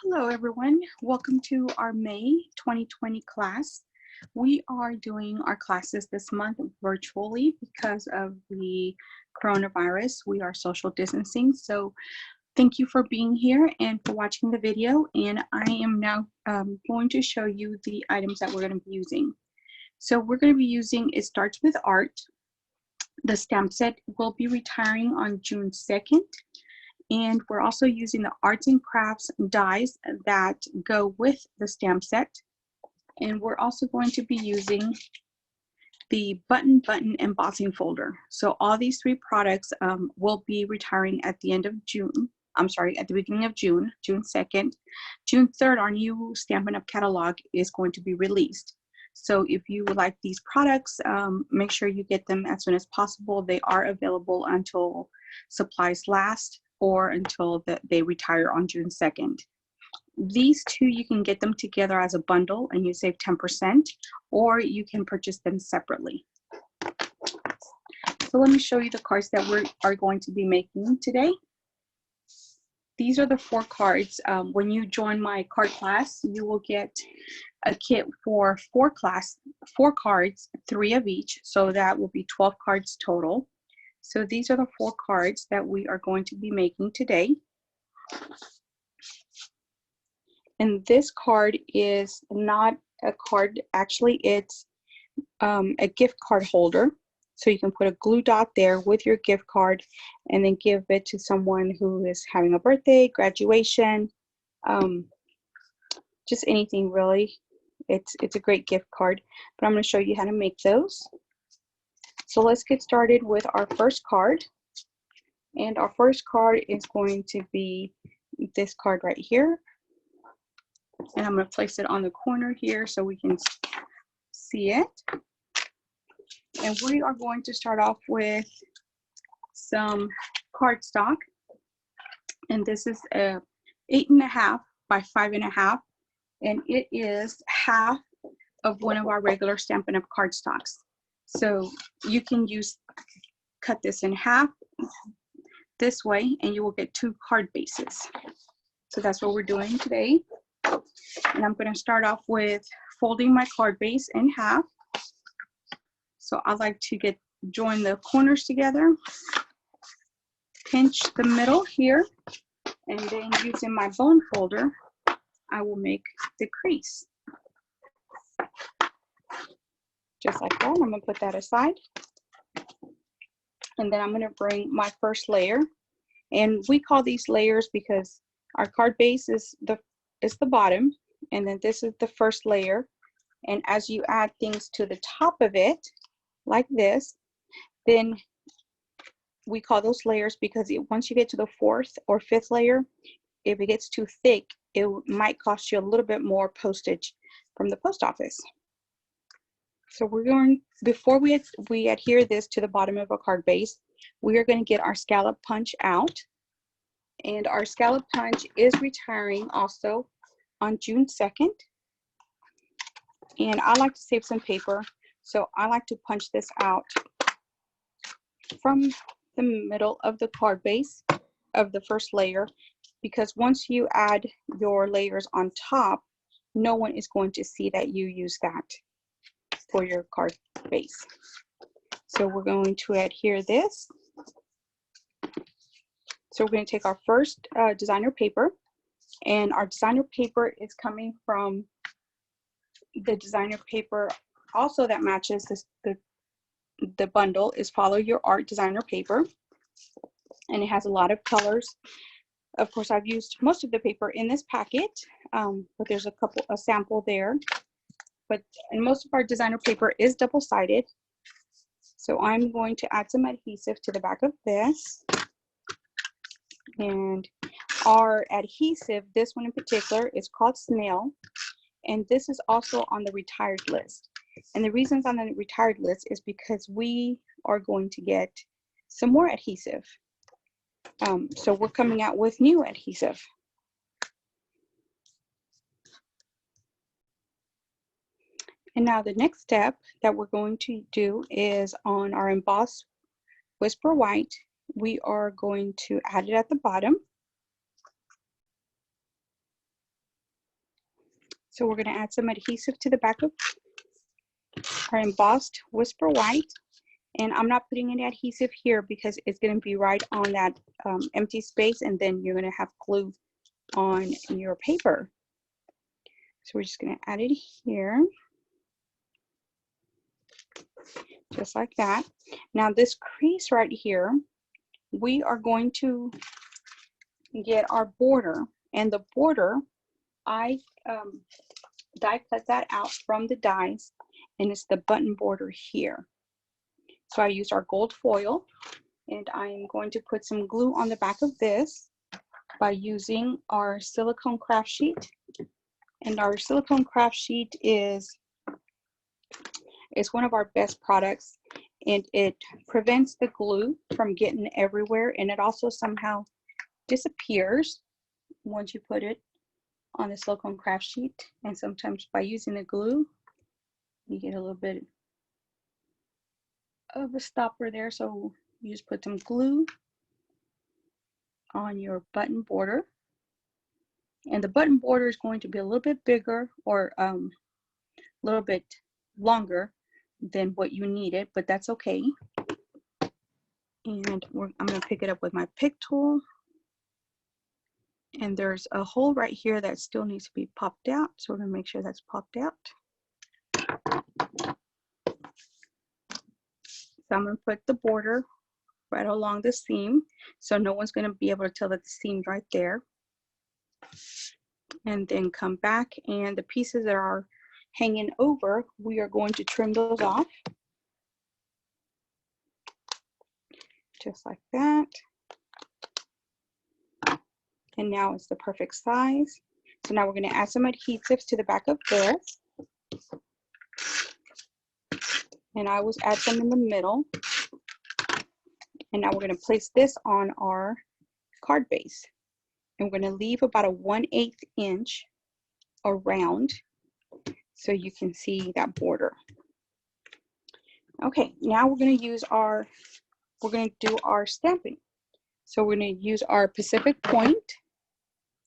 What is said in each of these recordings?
Hello everyone, welcome to our May 2020 class. We are doing our classes this month virtually because of the coronavirus. We are social distancing, so thank you for being here and for watching the video. And I am now going to show you the items that we're going to be using. So we're going to be using It Starts with Art. The stamp set will be retiring on June 2nd. And we're also using the arts and crafts dies that go with the stamp set. And we're also going to be using the Button Button Embossing Folder. So all these three products will be retiring at the end of June. I'm sorry, at the beginning of June, June 2nd. June 3rd, our new Stampin' Up! Catalog is going to be released. So if you would like these products, make sure you get them as soon as possible. They are available until supplies last, or until they retire on June 2nd. These two, you can get them together as a bundle and you save 10%, or you can purchase them separately. So let me show you the cards that we are going to be making today. These are the 4 cards. When you join my card class, you will get a kit for 4 cards, 3 of each, so that will be 12 cards total. So these are the 4 cards that we are going to be making today. And this card is not a card, actually it's a gift card holder. So you can put a glue dot there with your gift card and then give it to someone who is having a birthday, graduation, just anything really. It's a great gift card, but I'm going to show you how to make those. So let's get started with our first card. And our first card is going to be this card right here. And I'm going to place it on the corner here so we can see it. And we are going to start off with some cardstock. And this is a 8.5 by 5.5. And it is half of one of our regular Stampin' Up! Cardstocks. So you can cut this in half this way and you will get 2 card bases. So that's what we're doing today. And I'm going to start off with folding my card base in half. So I like to join the corners together, pinch the middle here, and then using my bone folder, I will make the crease. Just like that. I'm going to put that aside. And then I'm going to bring my first layer. And we call these layers because our card base is the bottom. And then this is the first layer. And as you add things to the top of it, like this, then we call those layers because once you get to the 4th or 5th layer, if it gets too thick, it might cost you a little bit more postage from the post office. So we're going, before we adhere this to the bottom of a card base, we are going to get our scallop punch out. And our scallop punch is retiring also on June 2nd. And I like to save some paper, so I like to punch this out from the middle of the card base of the first layer, because once you add your layers on top, no one is going to see that you use that for your card base. So we're going to adhere this. So we're going to take our first designer paper, and our designer paper is coming from the designer paper also that matches the bundle is Follow Your Art designer paper, and it has a lot of colors. Of course, I've used most of the paper in this packet, but there's a sample there. And most of our designer paper is double-sided. So I'm going to add some adhesive to the back of this. And our adhesive, this one in particular, is called Snail. And this is also on the retired list. And the reason it's on the retired list is because we are going to get some more adhesive. So we're coming out with new adhesive. And now the next step that we're going to do is on our Emboss Whisper White, we are going to add it at the bottom. So we're going to add some adhesive to the back of our embossed Whisper White. And I'm not putting any adhesive here because it's going to be right on that empty space, and then you're going to have glue on your paper. So we're just going to add it here. Just like that. Now this crease right here, we are going to get our border, and the border, I die cut that out from the dies, and it's the button border here. So I use our gold foil, and I am going to put some glue on the back of this by using our silicone craft sheet. And our silicone craft sheet is one of our best products, and it prevents the glue from getting everywhere, and it also somehow disappears once you put it on the silicone craft sheet. And sometimes by using the glue, you get a little bit of a stopper there, so you just put some glue on your button border, and the button border is going to be a little bit bigger or a little bit longer than what you needed, but that's okay. And I'm going to pick it up with my pick tool, and there's a hole right here that still needs to be popped out, so we're going to make sure that's popped out. So I'm going to put the border right along the seam, so no one's going to be able to tell that the seam's right there. And then come back, and the pieces that are hanging over, we are going to trim those off. Just like that. And now it's the perfect size. So now we're going to add some adhesives to the back of this. And I always add them in the middle. And now we're going to place this on our card base. And we're going to leave about a 1/8 inch around so you can see that border. Okay, now we're going to use we're going to do our stamping. So we're going to use our Pacific Point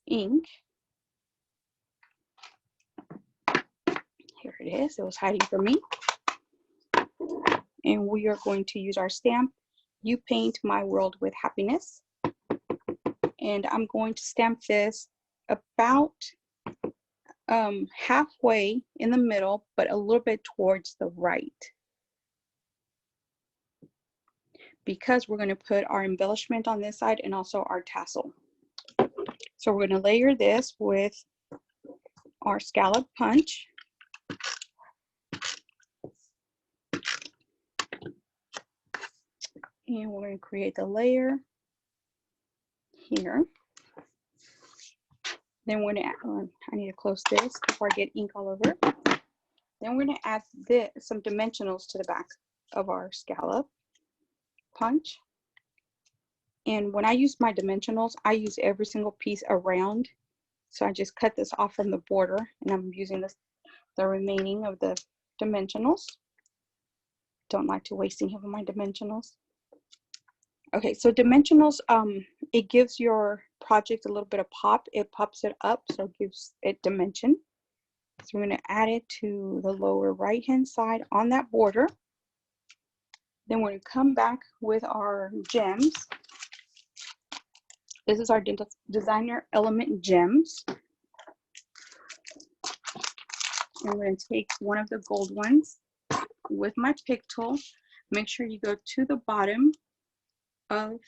ink. Here it is. It was hiding from me. And we are going to use our stamp, You Paint My World with Happiness. And I'm going to stamp this about halfway in the middle, but a little bit towards the right, because we're going to put our embellishment on this side and also our tassel. So we're going to layer this with our scallop punch. And we're going to create the layer here. Then we're going to, I need to close this before I get ink all over. Then we're going to add some dimensionals to the back of our scallop punch. And when I use my dimensionals, I use every single piece around. So I just cut this off from the border, and I'm using the remaining of the dimensionals. Don't like to waste any of my dimensionals. Okay, so dimensionals, it gives your project a little bit of pop. It pops it up, so it gives it dimension. So we're going to add it to the lower right hand side on that border. Then we're going to come back with our gems. This is our designer element gems. And I'm going to take one of the gold ones with my pick tool. Make sure you go to the bottom of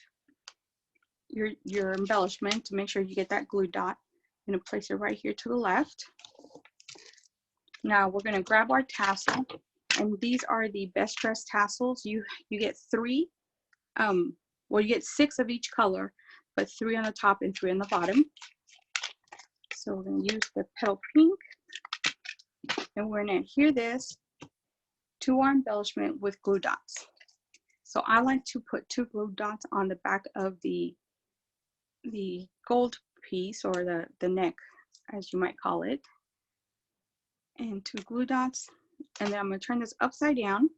your embellishment to make sure you get that glue dot. I'm going to place it right here to the left. Now we're going to grab our tassel, and these are the best dress tassels. You get 3, well, you get 6 of each color, but 3 on the top and 3 on the bottom. So we're going to use the petal pink, and we're going to adhere this to our embellishment with glue dots. So I like to put 2 glue dots on the back of the gold piece, or the neck, as you might call it, and 2 glue dots. And then I'm going to turn this upside down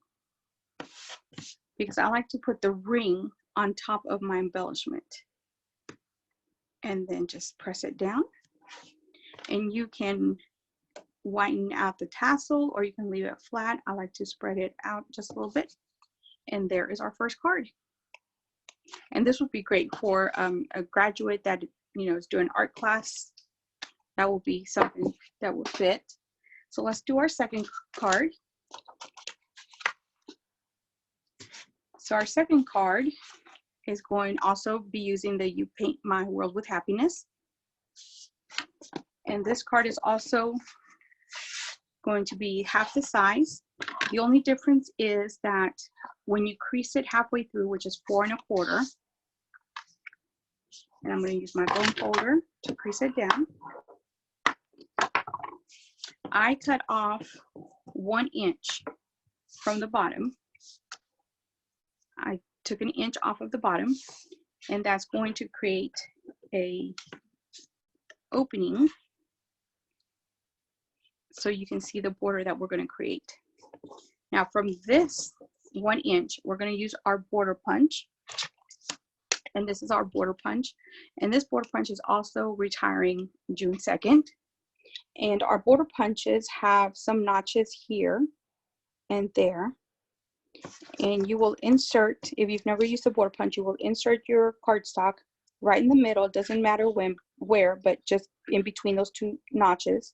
because I like to put the ring on top of my embellishment. And then just press it down. And you can whiten out the tassel, or you can leave it flat. I like to spread it out just a little bit. And there is our first card. And this would be great for a graduate that, you know, is doing art class. That will be something that will fit. So let's do our second card. So our second card is going to also be using the You Paint My World with Happiness. And this card is also going to be half the size. The only difference is that when you crease it halfway through, which is 4 1/4, and I'm going to use my bone folder to crease it down, I cut off 1 inch from the bottom. I took 1 inch off of the bottom, and that's going to create a opening so you can see the border that we're going to create. Now from this 1 inch, we're going to use our border punch, and this is our border punch, and this border punch is also retiring June 2nd. And our border punches have some notches here and there, and you will insert, if you've never used the border punch, you will insert your cardstock right in the middle. It doesn't matter where, but just in between those 2 notches,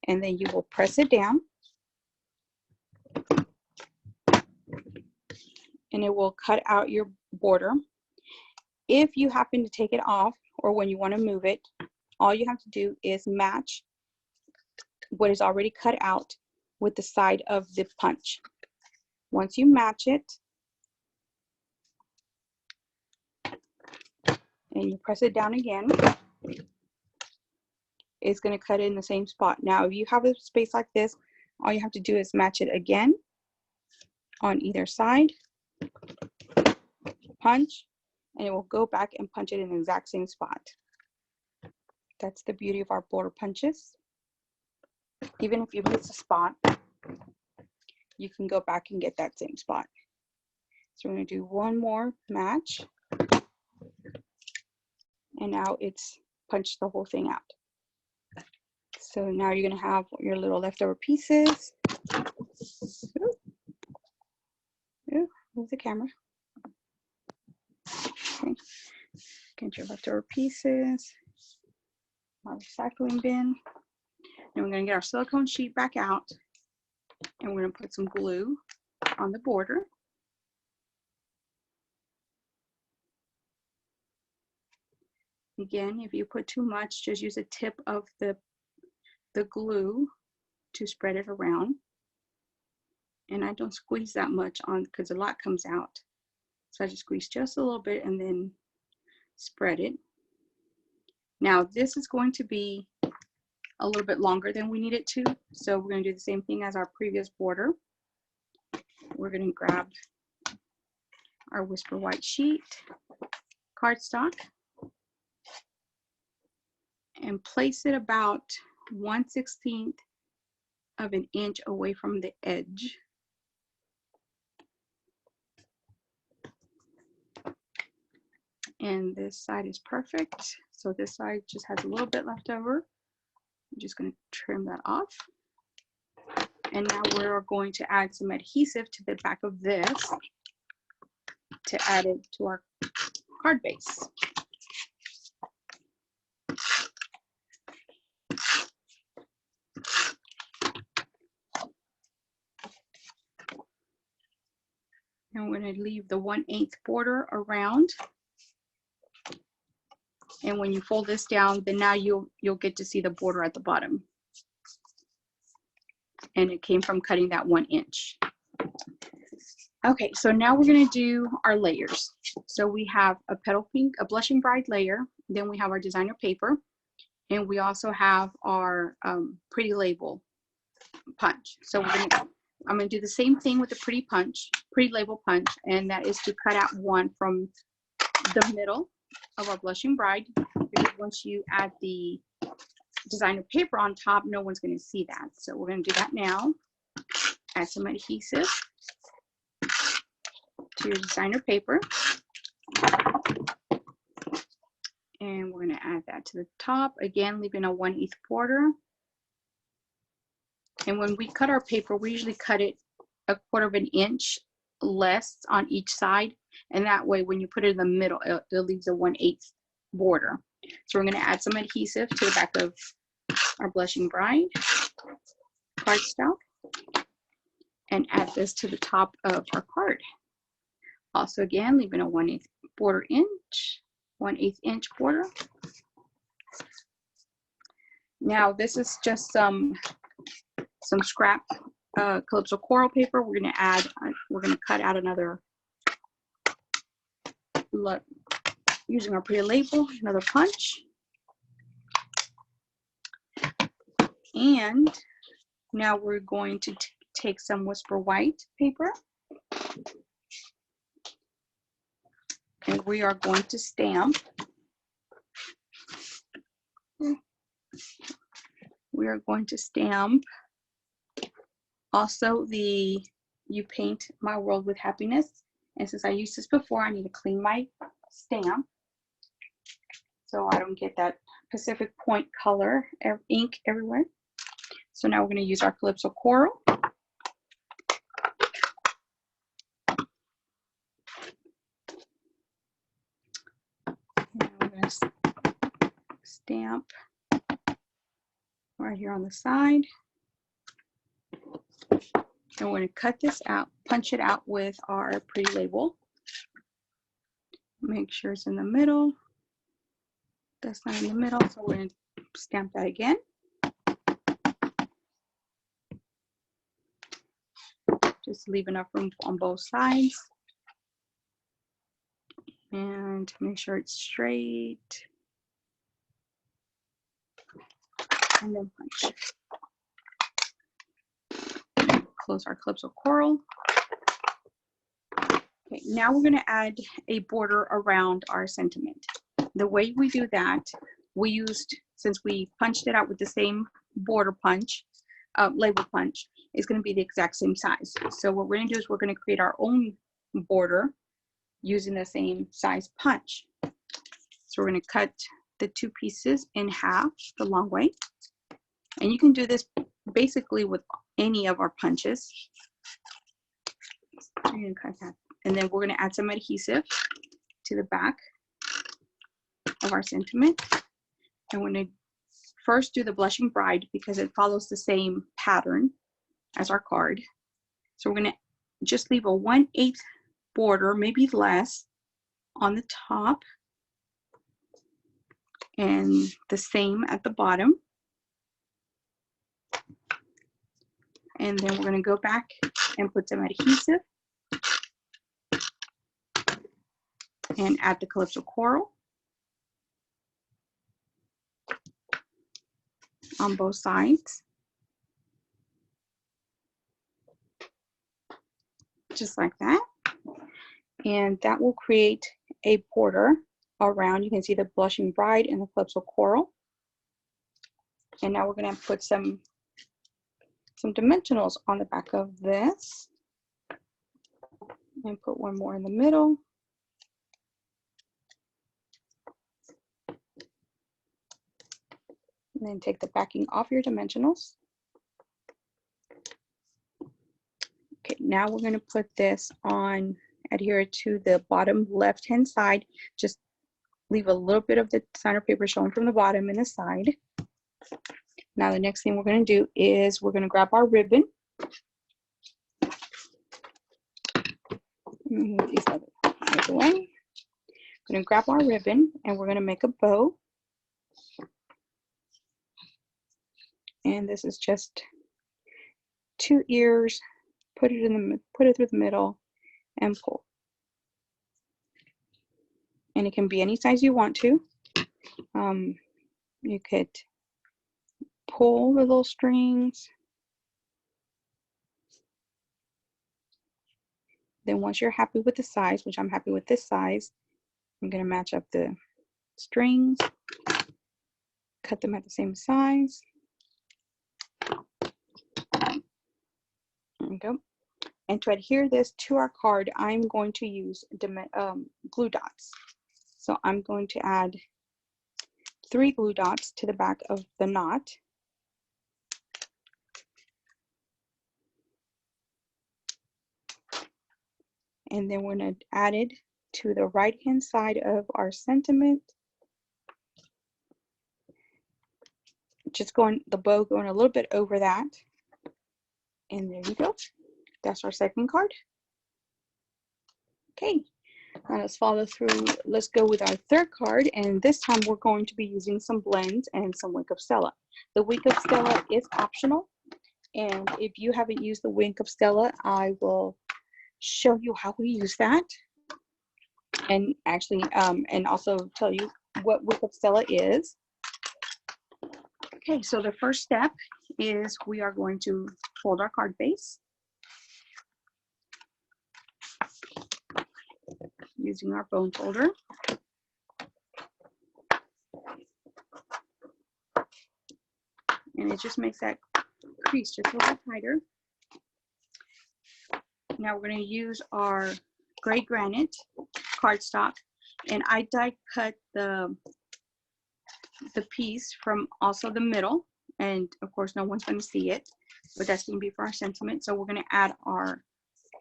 and then you will press it down, and it will cut out your border. If you happen to take it off, or when you want to move it, all you have to do is match what is already cut out with the side of the punch. Once you match it and you press it down again, it's going to cut it in the same spot. Now, if you have a space like this, all you have to do is match it again on either side, punch, and it will go back and punch it in the exact same spot. That's the beauty of our border punches. Even if you miss a spot, you can go back and get that same spot. So we're going to do one more match, and now it's punched the whole thing out. So now you're going to have your little leftover pieces. Ooh, move the camera. Okay. Get your leftover pieces. Our recycling bin. And we're going to get our silicone sheet back out, and we're going to put some glue on the border. Again, if you put too much, just use a tip of the glue to spread it around. And I don't squeeze that much on because a lot comes out. So I just squeeze just a little bit and then spread it. Now this is going to be a little bit longer than we need it to. So we're going to do the same thing as our previous border. We're going to grab our Whisper White sheet, cardstock, and place it about 1/16 of an inch away from the edge. And this side is perfect. So this side just has a little bit left over. I'm just going to trim that off. And now we're going to add some adhesive to the back of this to add it to our card base. And we're going to leave the 1/8 border around. And when you fold this down, then now you'll get to see the border at the bottom. And it came from cutting that 1 inch. Okay, so now we're going to do our layers. So we have a petal pink, a blushing bride layer. Then we have our designer paper. And we also have our pretty label punch. So I'm going to do the same thing with the pretty label punch. And that is to cut out one from the middle of our blushing bride, because once you add the designer paper on top, no one's going to see that. So we're going to do that now. Add some adhesive to your designer paper, and we're going to add that to the top, again leaving a 1/8 border. And when we cut our paper, we usually cut it 1/4 of an inch less on each side. And that way, when you put it in the middle, it leaves a 1/8 border. So we're going to add some adhesive to the back of our Blushing Bride cardstock and add this to the top of our card. Also, again, leaving a 1/8 border inch, 1/8 inch border. Now, this is just some scrap Calypso coral paper. We're going to cut out another, using our pretty label, another punch. And now we're going to take some Whisper White paper. And we are going to stamp. We are going to stamp also the You Paint My World with Happiness. And since I used this before, I need to clean my stamp so I don't get that Pacific Point color ink everywhere. So now we're going to use our Calypso Coral. And we're going to stamp right here on the side. And we're going to cut this out, punch it out with our pretty label. Make sure it's in the middle. That's not in the middle, so we're going to stamp that again. Just leave enough room on both sides. And make sure it's straight. And then punch. Close our Calypso Coral. Okay, now we're going to add a border around our sentiment. The way we do that, we used, since we punched it out with the same border punch, label punch, is going to be the exact same size. So what we're going to do is we're going to create our own border using the same size punch. So we're going to cut the two pieces in half the long way. And you can do this basically with any of our punches. So you're going to cut that. And then we're going to add some adhesive to the back of our sentiment. And we're going to first do the Blushing Bride because it follows the same pattern as our card. So we're going to just leave a 1/8 border, maybe less, on the top and the same at the bottom. And then we're going to go back and put some adhesive and add the Calypso Coral on both sides. Just like that. And that will create a border around. You can see the Blushing Bride and the Calypso Coral. And now we're going to put some dimensionals on the back of this. And put one more in the middle. And then take the backing off your dimensionals. Okay, now we're going to put this on, adhere it to the bottom left-hand side. Just leave a little bit of the designer paper showing from the bottom and the side. Now the next thing we're going to do is we're going to grab our ribbon. Move these other out away. We're going to grab our ribbon and we're going to make a bow. And this is just 2 ears. Put it through the middle and pull. And it can be any size you want to. You could pull the little strings. Then once you're happy with the size, which I'm happy with this size, I'm going to match up the strings, cut them at the same size. There we go. And to adhere this to our card, I'm going to use glue dots. So I'm going to add 3 glue dots to the back of the knot. and then we're going to add it to the right hand side of our sentiment. Just the bow going a little bit over that. And there you go. That's our second card. Okay, now let's follow through. Let's go with our third card, and this time we're going to be using some blends and some Wink of Stella. The Wink of Stella is optional, and if you haven't used the Wink of Stella, I will show you how we use that, and actually, and also tell you what Wink of Stella is. Okay, so the first step is we are going to fold our card base using our bone folder. And it just makes that crease just a little tighter. Now we're going to use our gray granite cardstock, and I die cut the piece from also the middle, and of course no one's going to see it, but that's going to be for our sentiment. So we're going to add our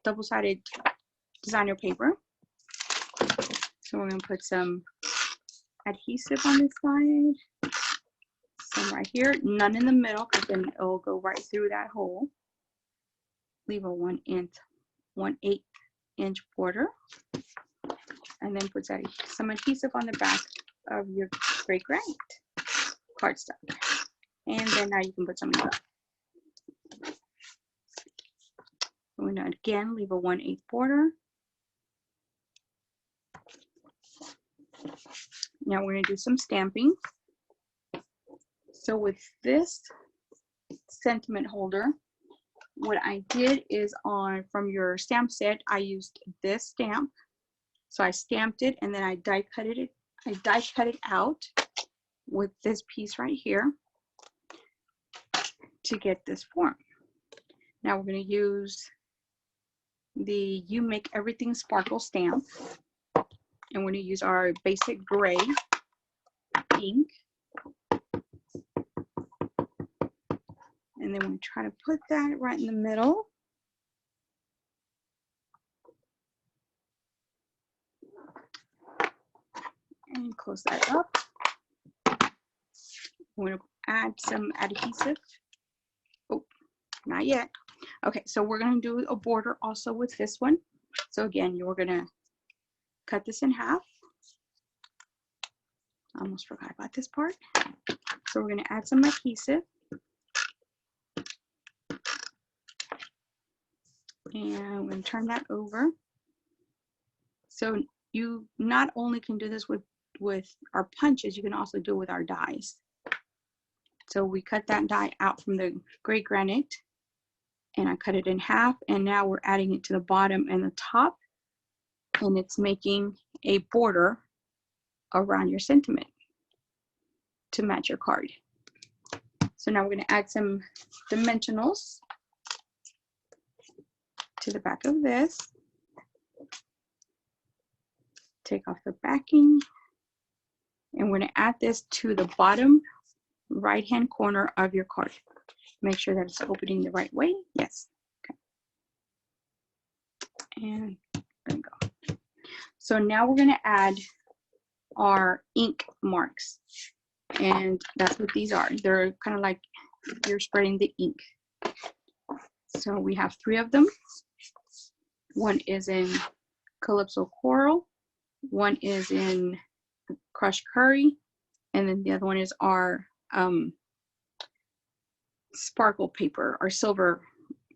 double-sided designer paper. So we're going to put some adhesive on this side, some right here, none in the middle because then it'll go right through that hole. Leave a 1/8 inch border, and then put some adhesive on the back of your gray granite cardstock. And then now you can put some in the I'm going to again leave a 1/8 border. Now we're going to do some stamping. So with this sentiment holder, what I did is from your stamp set, I used this stamp. So I stamped it and then I die cut it out with this piece right here to get this form. Now we're going to use the You Make Everything Sparkle stamp, and we're going to use our basic gray ink, and then we try to put that right in the middle. And close that up. We're going to add some adhesive. Oh, not yet. Okay, so we're going to do a border also with this one. So again, you're going to cut this in half. I almost forgot about this part. So we're going to add some adhesive. And we're going to turn that over. So you not only can do this with our punches, you can also do it with our dies. So we cut that die out from the gray granite, and I cut it in half, and now we're adding it to the bottom and the top, and it's making a border around your sentiment to match your card. So now we're going to add some dimensionals to the back of this. Take off the backing, and we're going to add this to the bottom right hand corner of your card. Make sure that it's opening the right way. Yes. Okay. And there we go. So now we're going to add our ink marks, and that's what these are. They're kind of like you're spreading the ink. So we have 3 of them. One is in Calypso Coral, one is in Crushed Curry, and then the other one is our sparkle paper or silver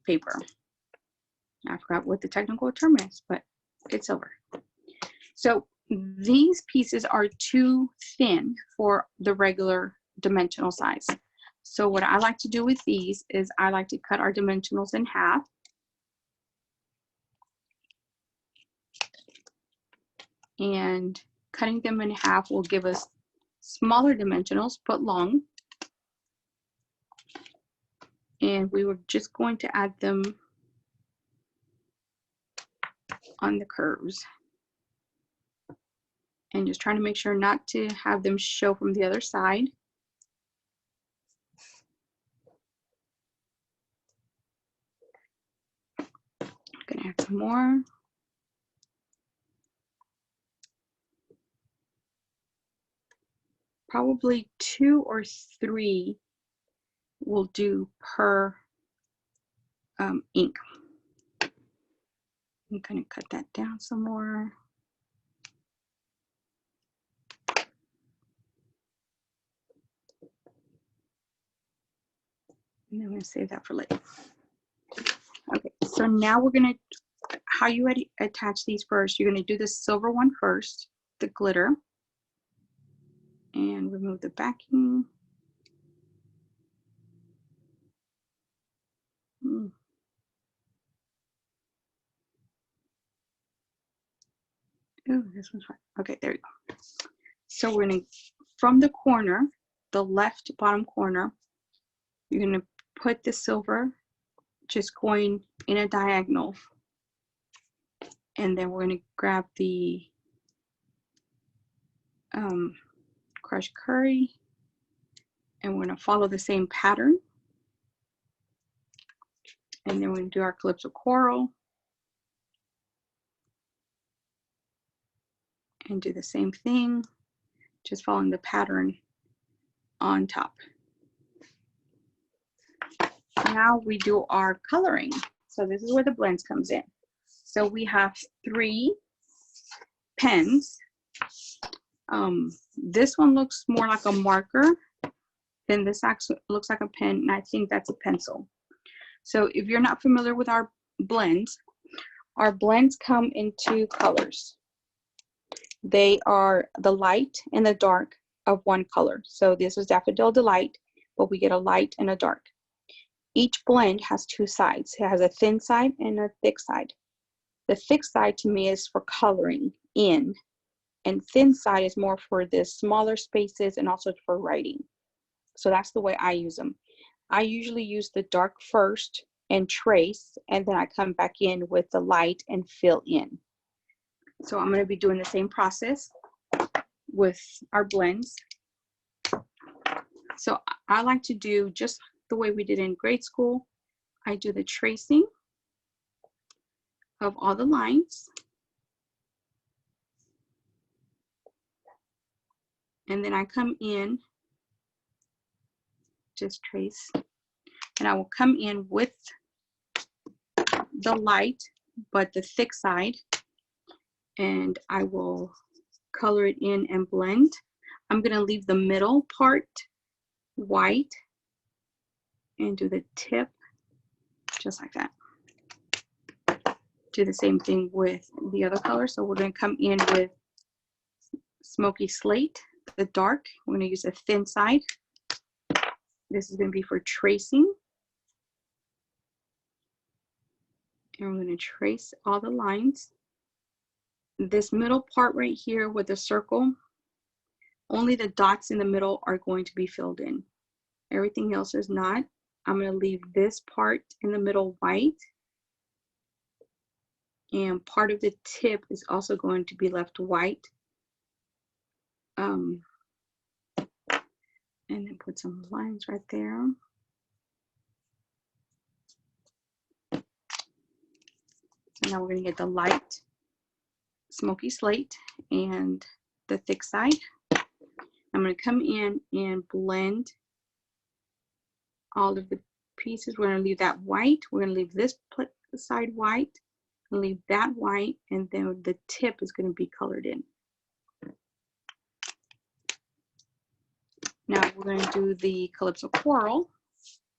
paper. I forgot what the technical term is, but it's silver. So these pieces are too thin for the regular dimensional size. So what I like to do with these is I like to cut our dimensionals in half. And cutting them in half will give us smaller dimensionals, but long. And we were just going to add them on the curves. And just trying to make sure not to have them show from the other side. I'm gonna add some more. probably 2 or 3 will do per ink. I'm going to cut that down some more. And I'm going to save that for later. Okay, so now we're going to, how you attach these first, you're going to do the silver one first, the glitter, and remove the backing. Oh, this one's fine. Okay, there you go. So we're going to, from the corner, the left bottom corner, you're going to put the silver just going in a diagonal. And then we're going to grab the crushed curry, and we're going to follow the same pattern. And then we're going to do our calypso coral and do the same thing, just following the pattern on top. Now we do our coloring. So this is where the blends comes in. So we have 3 pens. This one looks more like a marker, then this actually looks like a pen, and I think that's a pencil. So if you're not familiar with our blends come in 2 colors. They are the light and the dark of one color. So this is Daffodil Delight, but we get a light and a dark. Each blend has 2 sides. It has a thin side and a thick side. The thick side to me is for coloring in, and thin side is more for the smaller spaces and also for writing. So that's the way I use them. I usually use the dark first and trace, and then I come back in with the light and fill in. So I'm going to be doing the same process with our blends. So I like to do just the way we did in grade school. I do the tracing of all the lines. And then I come in, just trace, and I will come in with the light, but the thick side, and I will color it in and blend. I'm going to leave the middle part white and do the tip just like that. Do the same thing with the other color. So we're going to come in with Smoky Slate, the dark. We're going to use a thin side. This is going to be for tracing. And we're going to trace all the lines. This middle part right here with the circle, only the dots in the middle are going to be filled in. Everything else is not. I'm going to leave this part in the middle white. And part of the tip is also going to be left white. And then put some lines right there. So now we're going to get the light Smoky Slate and the thick side. I'm going to come in and blend all of the pieces. We're going to leave that white. We're going to leave this side white and leave that white, and then the tip is going to be colored in. Now we're going to do the Calypso Coral.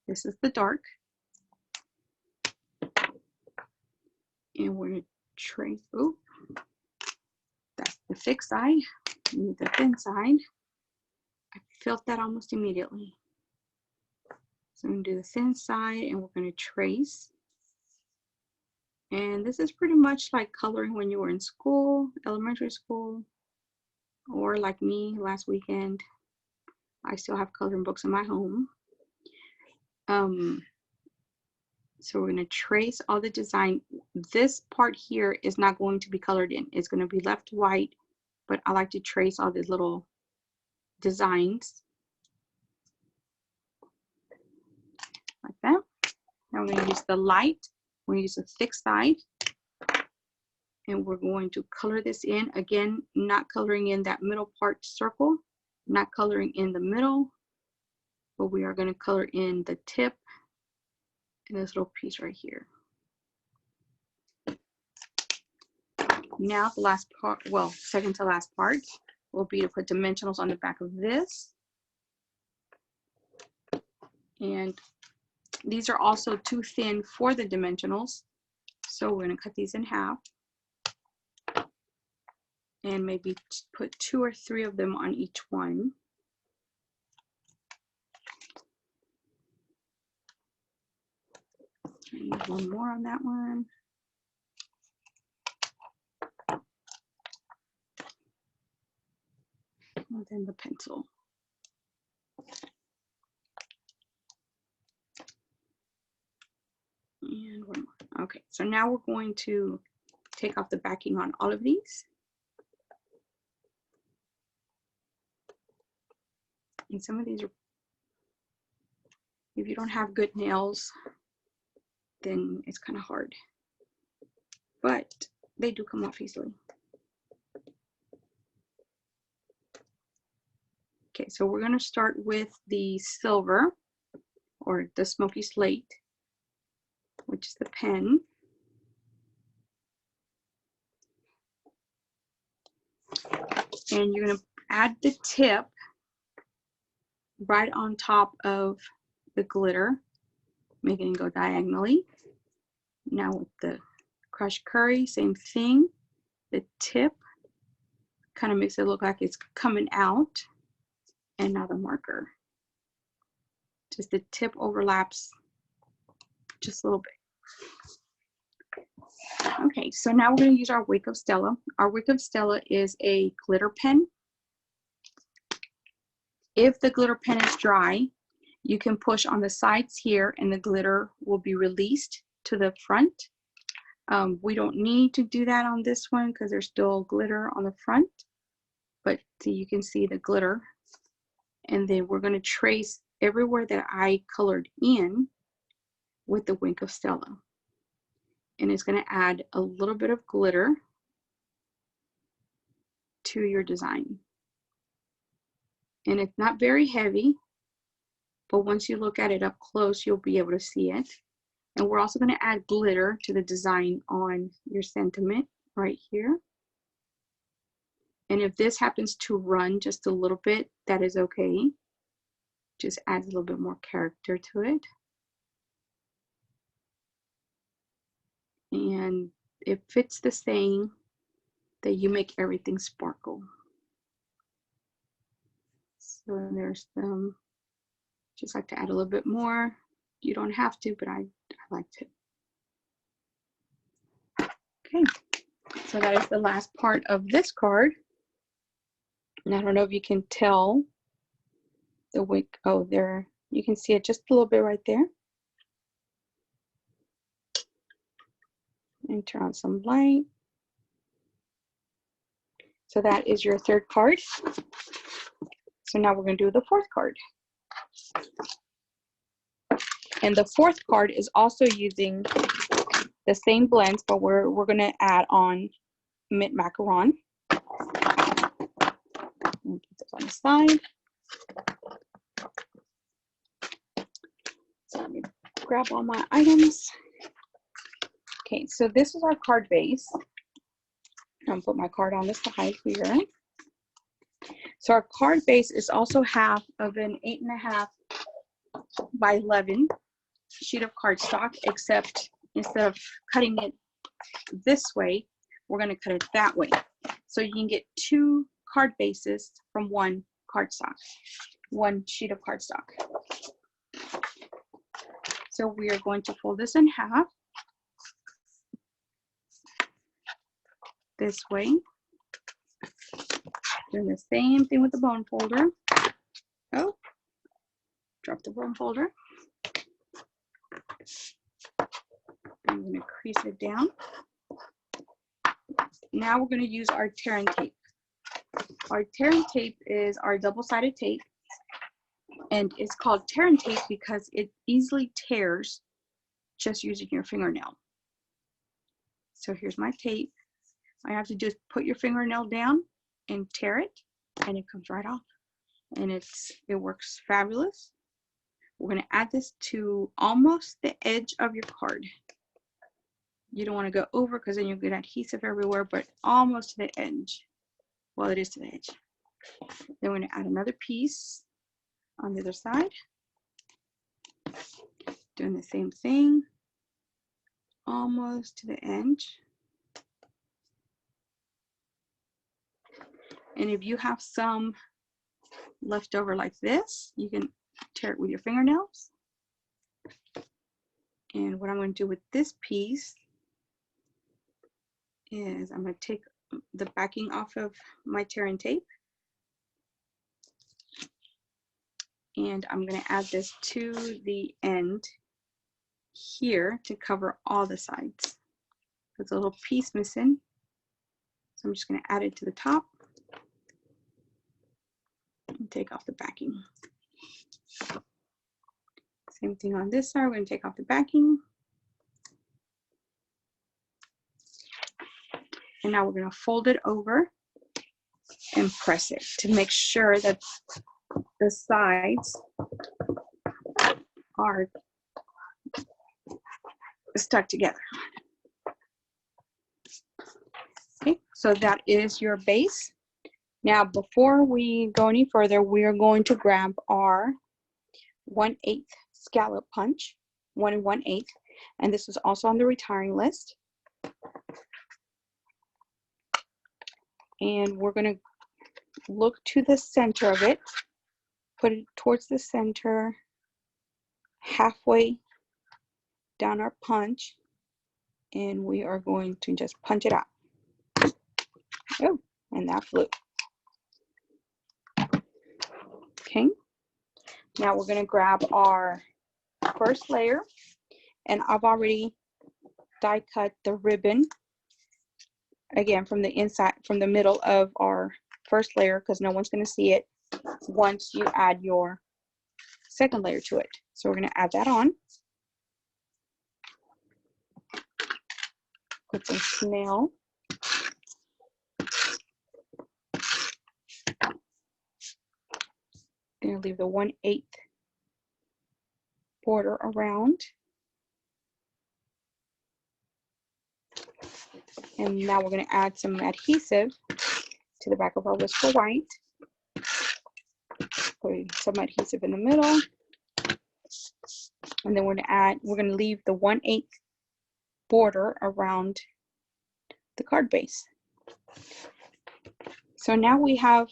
This is the dark. And we're going to trace, oh, that's the thick side, and the thin side. I felt that almost immediately. So I'm going to do the thin side, and we're going to trace. And this is pretty much like coloring when you were in school, elementary school, or like me last weekend. I still have coloring books in my home. So we're going to trace all the design. This part here is not going to be colored in. It's going to be left white, but I like to trace all these little designs like that. Now we're going to use the light. We're going to use a thick side, and we're going to color this in. Again, not coloring in that middle part circle. not coloring in the middle, but we are going to color in the tip and this little piece right here. Now the last part, well, second to last part, will be to put dimensionals on the back of this. And these are also too thin for the dimensionals, so we're going to cut these in half and maybe put 2 or 3 of them on each one. And one more on that one. And then the pencil. And one more. Okay, so now we're going to take off the backing on all of these. And some of these are, if you don't have good nails, then it's kind of hard. But they do come off easily. Okay, so we're going to start with the silver, or the smoky slate, which is the pen. And you're going to add the tip right on top of the glitter, making it go diagonally. Now with the crushed curry, same thing. The tip kind of makes it look like it's coming out. And now the marker. Just the tip overlaps just a little bit. Okay, so now we're going to use our Wake of Stella. Our Wake of Stella is a glitter pen. If the glitter pen is dry, you can push on the sides here and the glitter will be released to the front. We don't need to do that on this one because there's still glitter on the front, but you can see the glitter. And then we're going to trace everywhere that I colored in with the Wake of Stella. And it's going to add a little bit of glitter to your design. And it's not very heavy, but once you look at it up close, you'll be able to see it. And we're also going to add glitter to the design on your sentiment right here. And if this happens to run just a little bit, that is okay. Just adds a little bit more character to it. And it fits the saying that you make everything sparkle. So there's them. Just like to add a little bit more. You don't have to, but I like to. Okay, so that is the last part of this card. And I don't know if you can tell the wick. Oh, there, you can see it just a little bit right there. And turn on some light. So that is your third card. So now we're going to do the fourth card. And the fourth card is also using the same blends, but we're going to add on mint macaron. Put this on the side. So let me grab all my items. Okay, so this is our card base. I'm going to put my card on the side here. So our card base is also half of an 8.5 by 11 sheet of cardstock, except instead of cutting it this way, we're going to cut it that way. So you can get 2 card bases from one cardstock, one sheet of cardstock. So we are going to fold this in half this way. Doing the same thing with the bone folder. Oh, drop the bone folder. I'm going to crease it down. Now we're going to use our tear and tape. Our tear and tape is our double-sided tape, and it's called tear and tape because it easily tears just using your fingernail. So here's my tape. I have to just put your fingernail down and tear it, and it comes right off. and it works fabulous. We're going to add this to almost the edge of your card. You don't want to go over because then you'll get adhesive everywhere, but almost to the edge. Well, it is to the edge. Then we're going to add another piece on the other side. Doing the same thing, almost to the edge. And if you have some left over like this, you can tear it with your fingernails. And what I'm going to do with this piece is I'm going to take the backing off of my tearing tape, and I'm going to add this to the end here to cover all the sides. There's a little piece missing, so I'm just going to add it to the top and take off the backing. Same thing on this side, we're going to take off the backing. And now we're going to fold it over and press it to make sure that the sides are stuck together. Okay, so that is your base. Now, before we go any further, we are going to grab our 1/8 scallop punch, 1 1/8, and this is also on the retiring list. And we're going to look to the center of it, put it towards the center, halfway down our punch, and we are going to just punch it out. Oh, and that flew. Okay, now we're going to grab our first layer, and I've already die cut the ribbon again from the inside, from the middle of our first layer, because no one's going to see it once you add your second layer to it. So we're going to add that on. Put some snail. Going to leave the 1/8 border around. And now we're going to add some adhesive to the back of our Whisper White. Put some adhesive in the middle. And then we're going to leave the 1/8 border around the card base. So now we have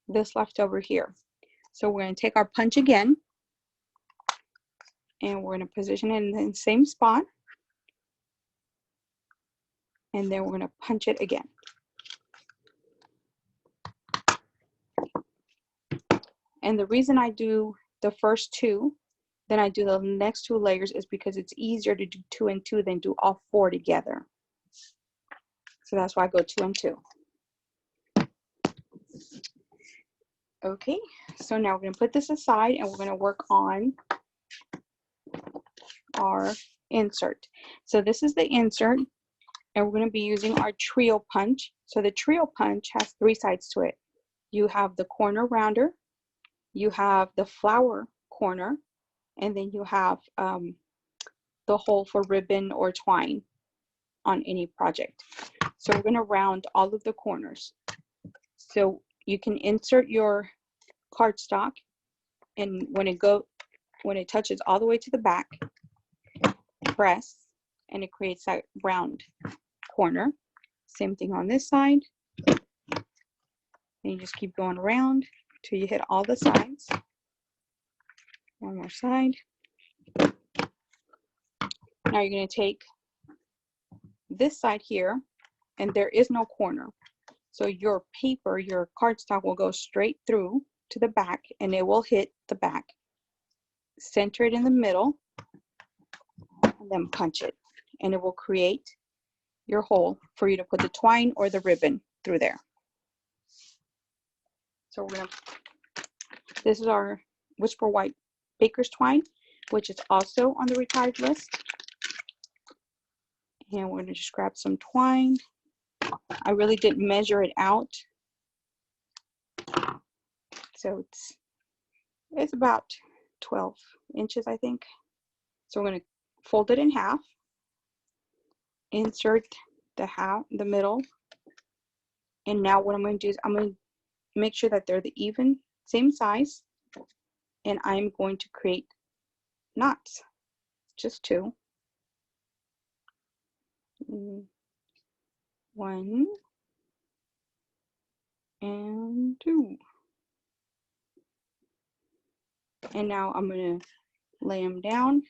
this left over here. So we're going to take our punch again, and we're going to position it in the same spot, and then we're going to punch it again. And the reason I do the first two, then I do the next 2 layers, is because it's easier to do 2 and 2 than do all 4 together. So that's why I go 2 and 2. Okay, so now we're going to put this aside, and we're going to work on our insert. So this is the insert, and we're going to be using our trio punch. So the trio punch has 3 sides to it. You have the corner rounder, you have the flower corner, and then you have the hole for ribbon or twine on any project. So we're going to round all of the corners. So you can insert your cardstock, and when it touches all the way to the back, press, and it creates that round corner. Same thing on this side. And you just keep going around till you hit all the sides. One more side. Now you're going to take this side here, and there is no corner. So your paper, your cardstock will go straight through to the back, and it will hit the back. Center it in the middle, and then punch it. And it will create your hole for you to put the twine or the ribbon through there. So we're going to, this is our Whisper White Baker's Twine, which is also on the retired list. And we're going to just grab some twine. I really didn't measure it out, So it's about 12 inches, I think. So we're going to fold it in half, insert the middle, and now what I'm going to do is I'm going to make sure that they're the same size, and I'm going to create knots, just 2. 1 and 2. And now I'm going to lay them down,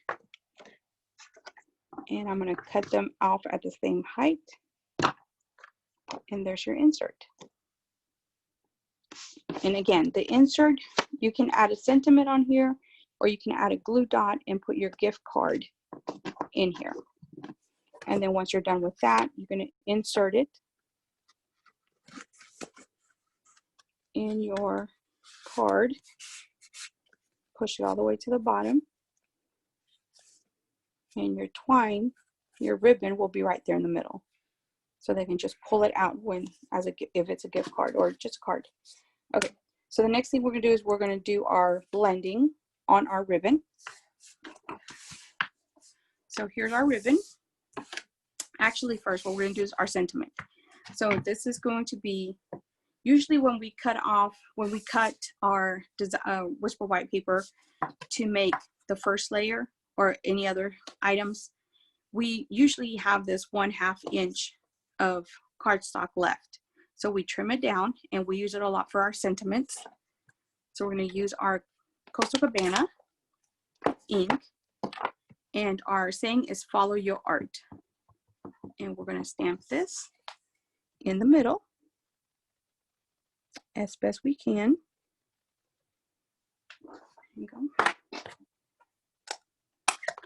and I'm going to cut them off at the same height, and there's your insert. And again, the insert, you can add a sentiment on here, or you can add a glue dot and put your gift card in here. And then once you're done with that, you're going to insert it in your card, push it all the way to the bottom, and your twine, your ribbon will be right there in the middle. So they can just pull it out if it's a gift card or just a card. Okay, so the next thing we're going to do is we're going to do our blending on our ribbon. So here's our ribbon. Actually, first what we're going to do is our sentiment. So this is going to be, usually when we cut our whisper white paper to make the first layer or any other items, we usually have this 1/2 inch of cardstock left. So we trim it down, and we use it a lot for our sentiments. So we're going to use our Coastal Cabana ink, and our saying is follow your art. And we're going to stamp this in the middle as best we can. There you go.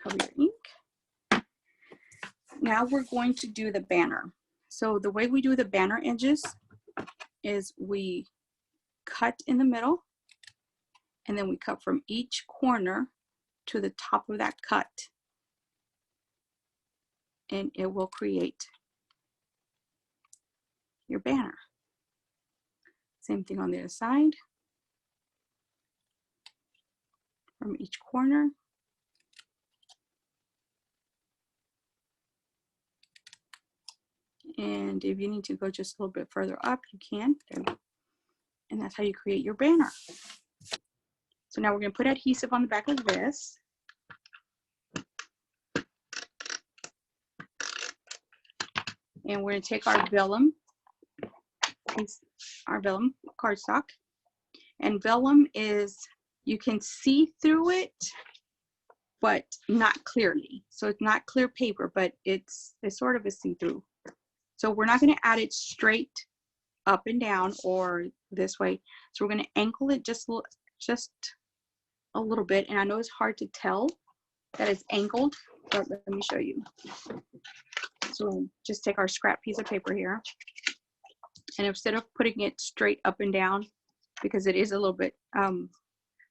Cover your ink. Now we're going to do the banner. So the way we do the banner edges is we cut in the middle, and then we cut from each corner to the top of that cut, and it will create your banner. Same thing on the other side, from each corner. And if you need to go just a little bit further up, you can. And that's how you create your banner. So now we're going to put adhesive on the back of this. And we're going to take our vellum cardstock. And vellum is, you can see through it, but not clearly. So it's not clear paper, but it's sort of a see-through. So we're not going to add it straight up and down or this way. So we're going to angle it just a little bit. And I know it's hard to tell that it's angled, but let me show you. So just take our scrap piece of paper here, and instead of putting it straight up and down, because it is a little bit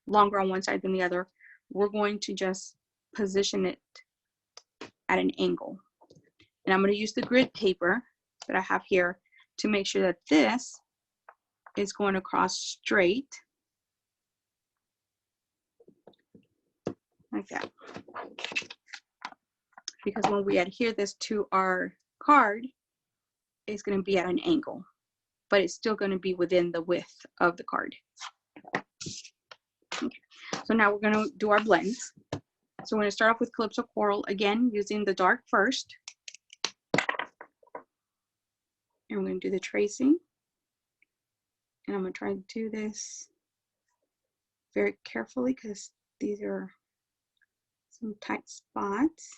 longer on one side than the other, we're going to just position it at an angle. And I'm going to use the grid paper that I have here to make sure that this is going across straight, like that. Because when we adhere this to our card, it's going to be at an angle, but it's still going to be within the width of the card. Okay. So now we're going to do our blends. So we're going to start off with Calypso Coral, again using the dark first. And we're going to do the tracing. And I'm going to try to do this very carefully because these are some tight spots.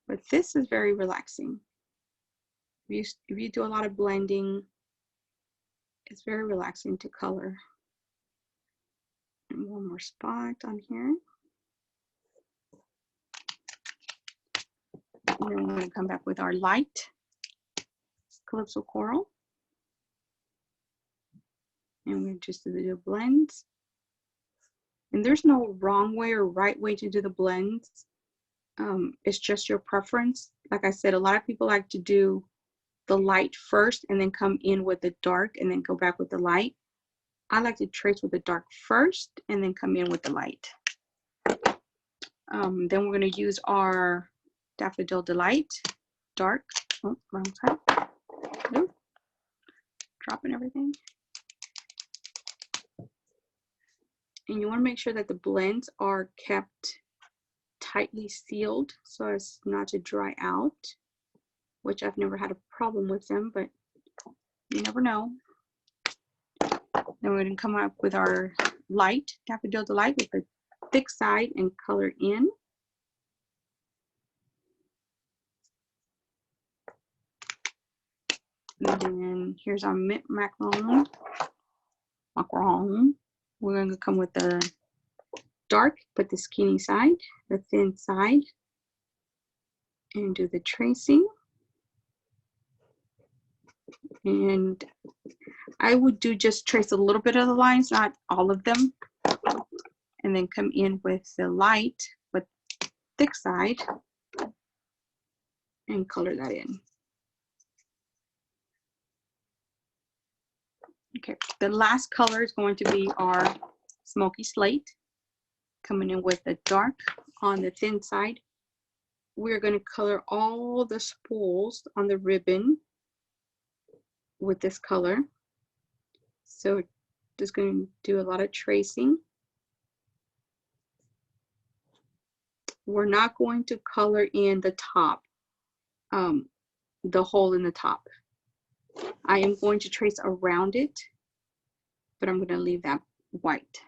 But this is very relaxing. If you do a lot of blending, it's very relaxing to color. And one more spot on here. And then we're going to come back with our light Calypso Coral. And we're just do the blends. And there's no wrong way or right way to do the blends. It's just your preference. Like I said, a lot of people like to do the light first and then come in with the dark and then go back with the light. I like to trace with the dark first and then come in with the light. Then we're going to use our Daffodil Delight dark. Oh, wrong side. Ooh, dropping everything. And you want to make sure that the blends are kept tightly sealed so as not to dry out, which I've never had a problem with them, but you never know. Then we're going to come up with our light, Daffodil Delight, with the thick side and color in. And then here's our mint macaron. We're going to come with the dark, but the skinny side, the thin side, and do the tracing. And I would just trace a little bit of the lines, not all of them, and then come in with the light, but thick side, and color that in. Okay, the last color is going to be our smoky slate, coming in with the dark on the thin side. We're going to color all the spools on the ribbon with this color. So just going to do a lot of tracing. We're not going to color in the top, the hole in the top. I am going to trace around it, but I'm going to leave that white.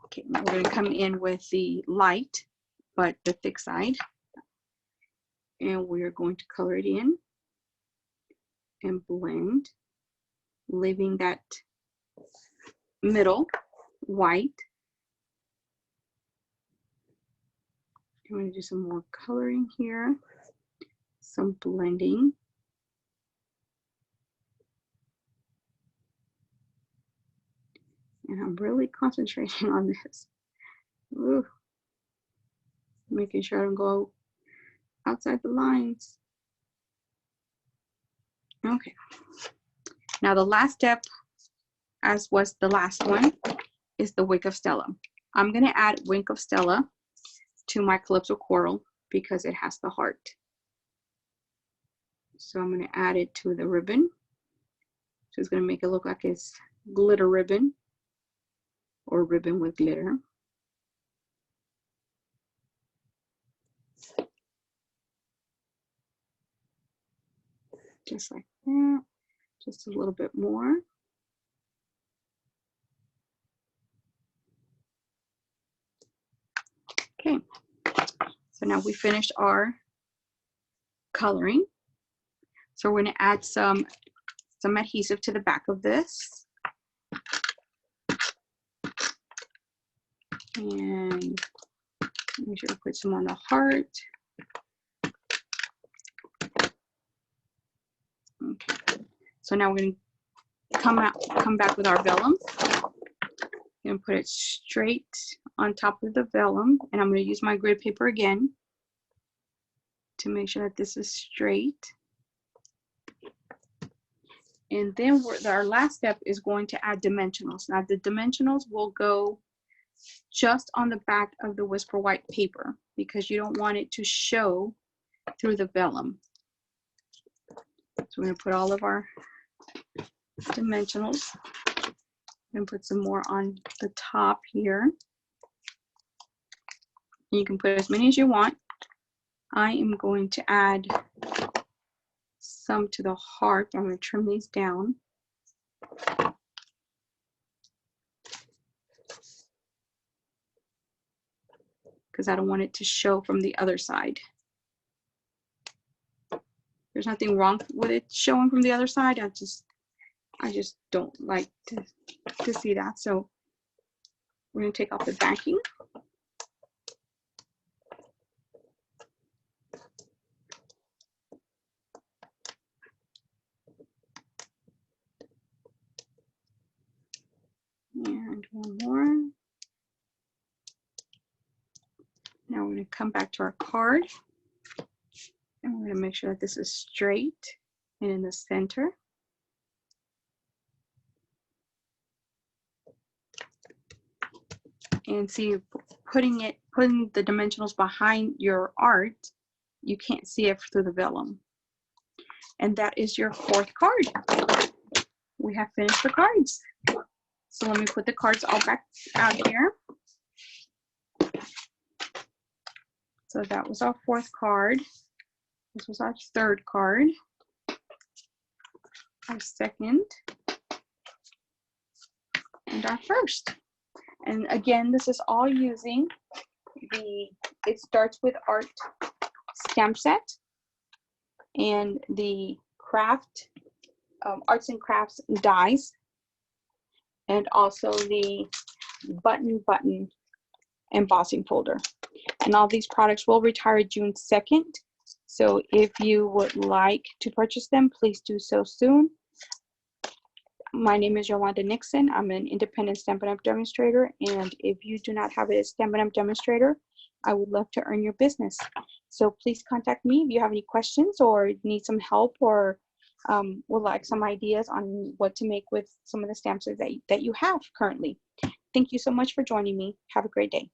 Okay, now we're going to come in with the light, but the thick side, and we're going to color it in and blend, leaving that middle white. I'm going to do some more coloring here, some blending. And I'm really concentrating on this. Ooh. Making sure I don't go outside the lines. Okay. Now the last step, as was the last one, is the Wink of Stella. I'm going to add Wink of Stella to my Calypso Coral because it has the heart. So I'm going to add it to the ribbon. So it's going to make it look like it's glitter ribbon or ribbon with glitter. Just like that, just a little bit more. Okay, so now we finished our coloring. So we're going to add some adhesive to the back of this. And make sure to put some on the heart. Okay, so now we're going to come back with our vellum. I'm going to put it straight on top of the vellum, and I'm going to use my grid paper again to make sure that this is straight. And then our last step is going to add dimensionals. Now the dimensionals will go just on the back of the Whisper White paper because you don't want it to show through the vellum. So we're going to put all of our dimensionals and put some more on the top here. You can put as many as you want. I am going to add some to the heart. I'm going to trim these down. Because I don't want it to show from the other side. There's nothing wrong with it showing from the other side. I just don't like to see that. So we're going to take off the backing. And one more. Now we're going to come back to our card. And we're going to make sure that this is straight and in the center. And see, putting the dimensionals behind your art, you can't see it through the vellum. And that is your fourth card. We have finished the cards. So let me put the cards all back out here. So that was our fourth card. This was our third card. Our second. And our first. And again, this is all using the It Starts With Art stamp set and the craft, arts and crafts dies, and also the Button Button Embossing Folder. And all these products will retire June 2nd. So if you would like to purchase them, please do so soon. My name is Yolanda Nixon. I'm an independent Stampin' Up! Demonstrator, and if you do not have a Stampin' Up! Demonstrator, I would love to earn your business. So please contact me if you have any questions or need some help, or would like some ideas on what to make with some of the stamps that you have currently. Thank you so much for joining me. Have a great day.